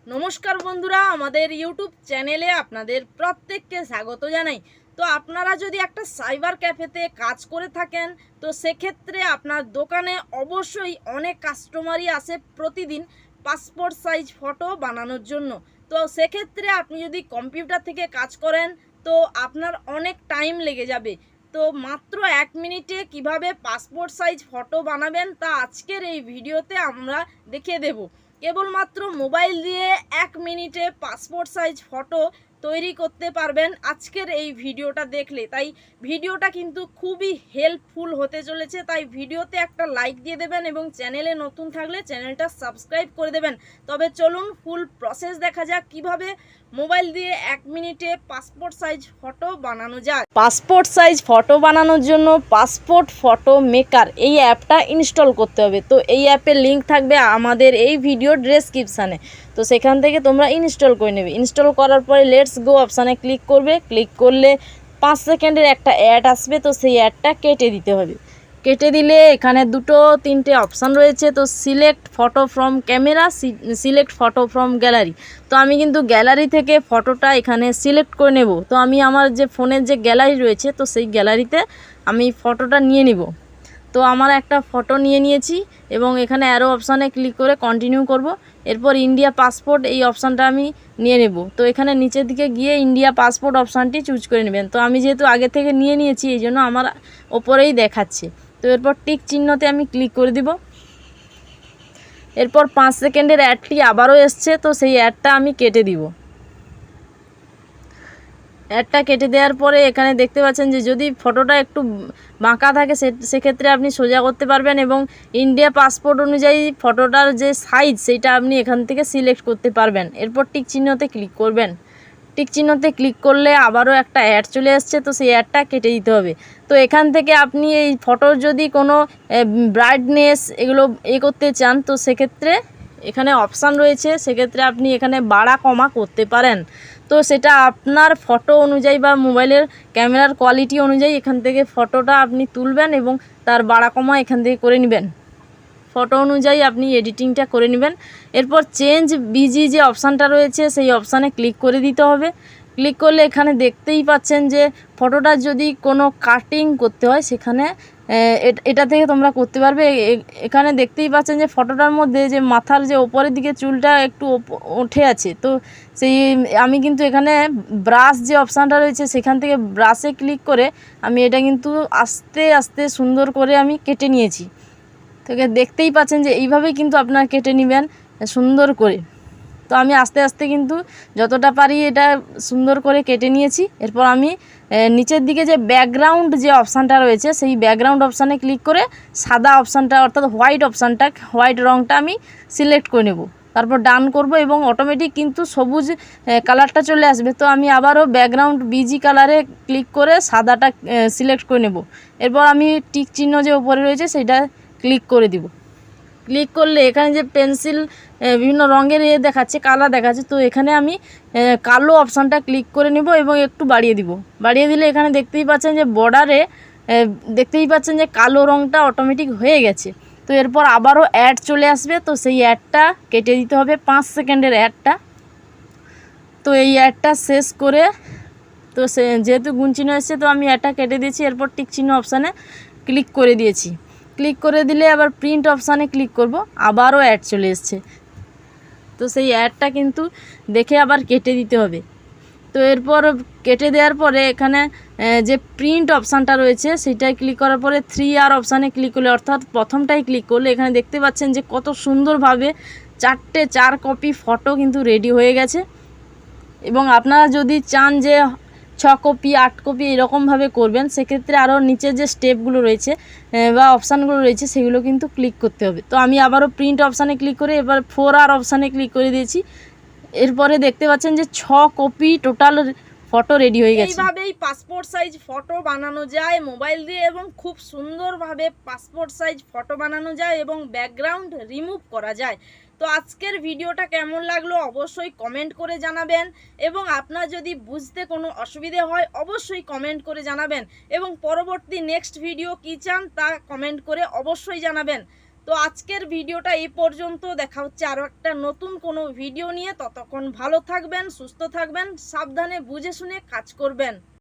নমস্কার বন্ধুরা, আমাদের ইউটিউব চ্যানেলে আপনাদের প্রত্যেককে স্বাগত জানাই। তো আপনারা যদি একটা সাইবার ক্যাফেতে কাজ করে থাকেন, তো সেক্ষেত্রে আপনার দোকানে অবশ্যই অনেক কাস্টমারই আসে প্রতিদিন পাসপোর্ট সাইজ ফটো বানানোর জন্য। তো সেক্ষেত্রে আপনি যদি কম্পিউটার থেকে কাজ করেন, তো আপনার অনেক টাইম লেগে যাবে। তো মাত্র 1 মিনিটে কিভাবে পাসপোর্ট সাইজ ফটো বানাবেন তা আজকের এই ভিডিওতে আমরা দেখিয়ে দেব। কেবলমাত্র মোবাইল দিয়ে 1 মিনিটে পাসপোর্ট সাইজ ফটো তৈরি করতে পারবেন আজকের এই ভিডিওটা দেখলে। তাই ভিডিওটা কিন্তু খুবই হেল্পফুল হতে চলেছে, তাই ভিডিওতে একটা লাইক দিয়ে দেবেন এবং চ্যানেলে নতুন থাকলে চ্যানেলটা সাবস্ক্রাইব করে দেবেন। তবে চলুন ফুল প্রসেস দেখা যাক কিভাবে মোবাইল দিয়ে 1 মিনিটে পাসপোর্ট সাইজ ফটো বানানো যায়। পাসপোর্ট সাইজ ফটো বানানোর জন্য পাসপোর্ট ফটো মেকার এই অ্যাপটা ইনস্টল করতে হবে। তো এই অ্যাপের লিঙ্ক থাকবে আমাদের এই ভিডিও ডেসক্রিপশানে, তো সেখান থেকে তোমরা ইনস্টল করে নেবে। ইনস্টল করার পরে লেটস গো অপশানে ক্লিক করবে। ক্লিক করলে 5 সেকেন্ডের একটা অ্যাড আসবে, তো সেই অ্যাডটা কেটে দিতে হবে। কেটে দিলে এখানে 2-3টে অপশান রয়েছে, তো select photo from camera, select photo from gallery. তো আমি কিন্তু গ্যালারি থেকে ফটোটা এখানে সিলেক্ট করে নেব। তো আমি আমার যে ফোনের যে গ্যালারি রয়েছে, তো সেই গ্যালারিতে আমি ফটোটা নিয়ে নিব। তো আমার একটা ফটো নিয়ে নিয়েছি এবং এখানে অ্যারো অপশানে ক্লিক করে কন্টিনিউ করব। এরপর ইন্ডিয়া পাসপোর্ট এই অপশানটা আমি নিয়ে নেব। তো এখানে নিচের দিকে গিয়ে ইন্ডিয়া পাসপোর্ট অপশানটি চুজ করে নেবেন। তো আমি যেহেতু আগে থেকে নিয়ে নিয়েছি, এই জন্য আমার ওপরেই দেখাচ্ছে। তো এরপর টিক চিহ্নতে আমি ক্লিক করে দিব। এরপর 5 সেকেন্ডের অ্যাডটি আবারও এসছে, তো সেই অ্যাডটা আমি কেটে দিব। অ্যাডটা কেটে দেওয়ার পরে এখানে দেখতে পাচ্ছেন যে যদি ফটোটা একটু বাঁকা থাকে সেক্ষেত্রে আপনি সোজা করতে পারবেন এবং ইন্ডিয়া পাসপোর্ট অনুযায়ী ফটোটার যে সাইজ সেইটা আপনি এখান থেকে সিলেক্ট করতে পারবেন। এরপর টিক চিহ্নতে ক্লিক করবেন। টিক চিহ্নতে ক্লিক করলে আবারও একটা অ্যাড চলে আসছে, তো সেই অ্যাডটা কেটে দিতে হবে। তো এখান থেকে আপনি এই ফটোর যদি কোনো ব্রাইটনেস এগুলো করতে চান, তো সেক্ষেত্রে এখানে অপশান রয়েছে, সেক্ষেত্রে আপনি এখানে বাড়া কমা করতে পারেন। তো সেটা আপনার ফটো অনুযায়ী বা মোবাইলের ক্যামেরার কোয়ালিটি অনুযায়ী এখান থেকে ফটোটা আপনি তুলবেন এবং তার বাড়া কমা এখান থেকে করে নেবেন। ফটো অনুযায়ী আপনি এডিটিংটা করে নেবেন। এরপর চেঞ্জ বিজি যে অপশানটা রয়েছে সেই অপশানে ক্লিক করে দিতে হবে। ক্লিক করলে এখানে দেখতেই পাচ্ছেন যে ফটোটা যদি কোনো কাটিং করতে হয় সেখানে এটা থেকে তোমরা করতে পারবে। এখানে দেখতেই পাচ্ছেন যে ফটোটার মধ্যে যে মাথার যে ওপরের দিকে চুলটা একটু উঠে আছে, তো সেই আমি কিন্তু এখানে ব্রাশ যে অপশানটা রয়েছে সেখান থেকে ব্রাশে ক্লিক করে আমি এটা কিন্তু আস্তে আস্তে সুন্দর করে আমি কেটে নিয়েছি। তো দেখতেই পাচ্ছেন যে এইভাবেই কিন্তু আপনারা কেটে নেবেন সুন্দর করে। তো আমি আস্তে আস্তে কিন্তু যতটা পারি এটা সুন্দর করে কেটে নিয়েছি। এরপর আমি নিচের দিকে যে ব্যাকগ্রাউন্ড যে অপশানটা রয়েছে সেই ব্যাকগ্রাউন্ড অপশানে ক্লিক করে সাদা অপশানটা অর্থাৎ হোয়াইট রঙটা আমি সিলেক্ট করে নেব। তারপর ডান করব এবং অটোমেটিক কিন্তু সবুজ কালারটা চলে আসবে। তো আমি আবারও ব্যাকগ্রাউন্ড বিজি কালারে ক্লিক করে সাদাটা সিলেক্ট করে নেব। এরপর আমি টিক চিহ্ন যে উপরে রয়েছে সেটা ক্লিক করে দিব। ক্লিক করলে এখানে যে পেন্সিল বিভিন্ন রঙের দেখাচ্ছে, কালার দেখাচ্ছে, তো এখানে আমি কালো অপশানটা ক্লিক করে নেব এবং একটু বাড়িয়ে দিব। বাড়িয়ে দিলে এখানে দেখতেই পাচ্ছেন যে বর্ডারে দেখতেই পাচ্ছেন যে কালো রঙটা অটোমেটিক হয়ে গেছে। তো এরপর আবারও অ্যাড চলে আসবে, তো সেই অ্যাডটা কেটে দিতে হবে 5 সেকেন্ডের অ্যাডটা। তো এই অ্যাডটা শেষ করে তো যেহেতু গুণ চিহ্ন এসছে, তো আমি অ্যাডটা কেটে দিয়েছি। এরপর টিক চিহ্ন অপশানে ক্লিক করে দিয়েছি। ক্লিক করে দিলে আবার প্রিন্ট অপশানে ক্লিক করব, আবারও অ্যাড চলে এসছে। তো সেই অ্যাডটা কিন্তু দেখে আবার কেটে দিতে হবে। তো এরপর কেটে দেওয়ার পরে এখানে যে প্রিন্ট অপশানটা রয়েছে সেটাই ক্লিক করার পরে 3R অপশানে ক্লিক করলে অর্থাৎ প্রথমটাই ক্লিক করলে এখানে দেখতে পাচ্ছেন যে কত সুন্দরভাবে 4 কপি ফটো কিন্তু রেডি হয়ে গেছে। এবং আপনারা যদি চান যে 6 কপি 8 কপি এরকমভাবে করবেন, সেক্ষেত্রে আরও নিচে যে স্টেপগুলো রয়েছে বা অপশানগুলো রয়েছে সেগুলো কিন্তু ক্লিক করতে হবে। তো আমি আবারও প্রিন্ট অপশানে ক্লিক করে এবার 4R অপশানে ক্লিক করে দিয়েছি। এরপরে দেখতে পাচ্ছেন যে 6 কপি টোটাল ফটো রেডি হয়ে গেছে। এইভাবেই পাসপোর্ট সাইজ ফটো বানানো যায় মোবাইল দিয়ে এবং খুব সুন্দরভাবে পাসপোর্ট সাইজ ফটো বানানো যায় এবং ব্যাকগ্রাউন্ড রিমুভ করা যায়। তো আজকের ভিডিওটা কেমন লাগলো অবশ্যই কমেন্ট করে জানাবেন এবং আপনার যদি বুঝতে কোনো অসুবিধে হয় অবশ্যই কমেন্ট করে জানাবেন এবং পরবর্তী নেক্সট ভিডিও কী চান তা কমেন্ট করে অবশ্যই জানাবেন। তো আজকের ভিডিওটা এই পর্যন্ত, দেখা হচ্ছে আরও একটা নতুন কোনো ভিডিও নিয়ে। ততক্ষণ ভালো থাকবেন, সুস্থ থাকবেন, সাবধানে বুঝে শুনে কাজ করবেন।